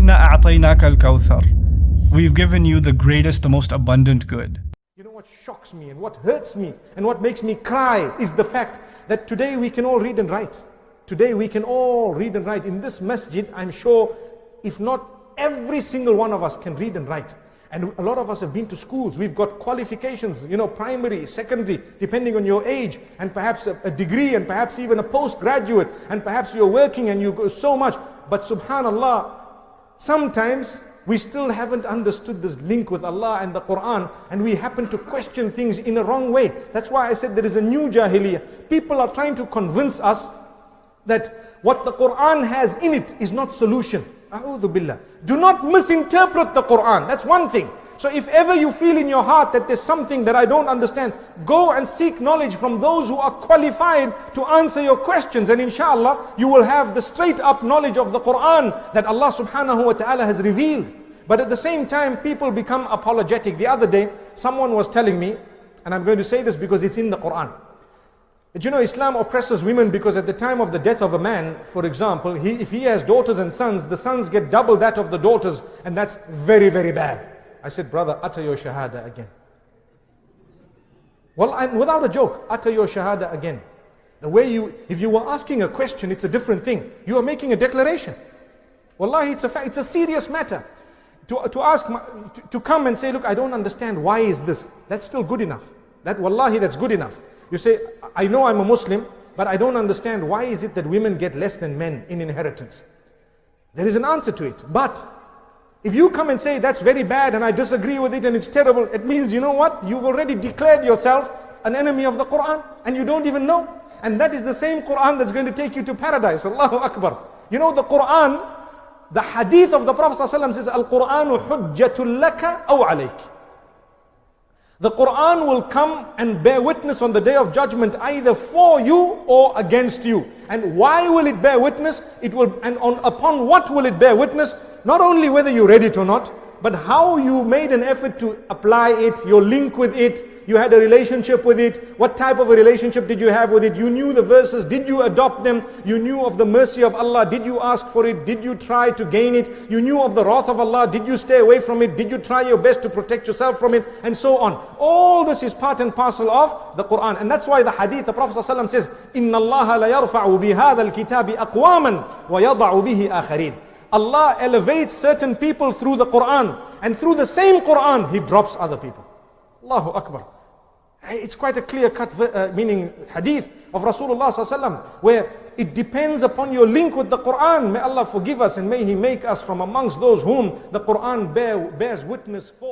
Inna a'tainaka alkawthar. We've given you the greatest, the most abundant good. You know what shocks me and what hurts me and what makes me cry is the fact that today we can all read and write. Today we can all read and write. In this masjid, I'm sure, if not every single one of us can read and write. And a lot of us have been to schools. We've got qualifications, primary, secondary, depending on your age, and perhaps a degree, and perhaps even a postgraduate, and perhaps you're working and you go so much. But subhanallah, sometimes we still haven't understood this link with Allah and the Quran, and we happen to question things in a wrong way. That's why I said there is a new Jahiliyyah. People are trying to convince us that what the Quran has in it is not solution. A'udhu billah. Do not misinterpret the Quran. That's one thing. So if ever you feel in your heart that there's something that I don't understand, go and seek knowledge from those who are qualified to answer your questions, and inshallah you will have the straight up knowledge of the Quran that Allah subhanahu wa ta'ala has revealed. But at the same time, people become apologetic. The other day, someone was telling me, and I'm going to say this because it's in the Quran, that Islam oppresses women because at the time of the death of a man, for example, if he has daughters and sons, the sons get double that of the daughters, and that's very, very bad. I said, brother, utter your shahada again. Well, without a joke, utter your shahada again. The way if you were asking a question, it's a different thing. You are making a declaration. Wallahi, it's a serious matter. To come and say, look, I don't understand, why is this? That's still good enough. Wallahi, that's good enough. You say, I know I'm a Muslim, but I don't understand, why is it that women get less than men in inheritance? There is an answer to it. But if you come and say, that's very bad and I disagree with it and it's terrible, it means, you know what? You've already declared yourself an enemy of the Quran and you don't even know. And that is the same Quran that's going to take you to paradise. Allahu Akbar. The Quran, the hadith of the Prophet ﷺ says, Al-Quranu hujjatul laka aw alayk. The Quran will come and bear witness on the day of judgment either for you or against you. And why will it bear witness? Upon what will it bear witness? Not only whether you read it or not, but how you made an effort to apply it, your link with it, you had a relationship with it, what type of a relationship did you have with it, you knew the verses, did you adopt them, you knew of the mercy of Allah, did you ask for it, did you try to gain it, you knew of the wrath of Allah, did you stay away from it, did you try your best to protect yourself from it, and so on. All this is part and parcel of the Quran. And that's why the hadith, the Prophet ﷺ says, إِنَّ اللَّهَ لَيَرْفَعُ بِهَذَا الْكِتَابِ أَقْوَامًا وَيَضَعُ بِهِ آخَرِينَ. Allah elevates certain people through the Quran, and through the same Quran, He drops other people. Allahu Akbar. It's quite a clear-cut meaning hadith of Rasulullah ﷺ, where it depends upon your link with the Quran. May Allah forgive us and may He make us from amongst those whom the Quran bears witness for.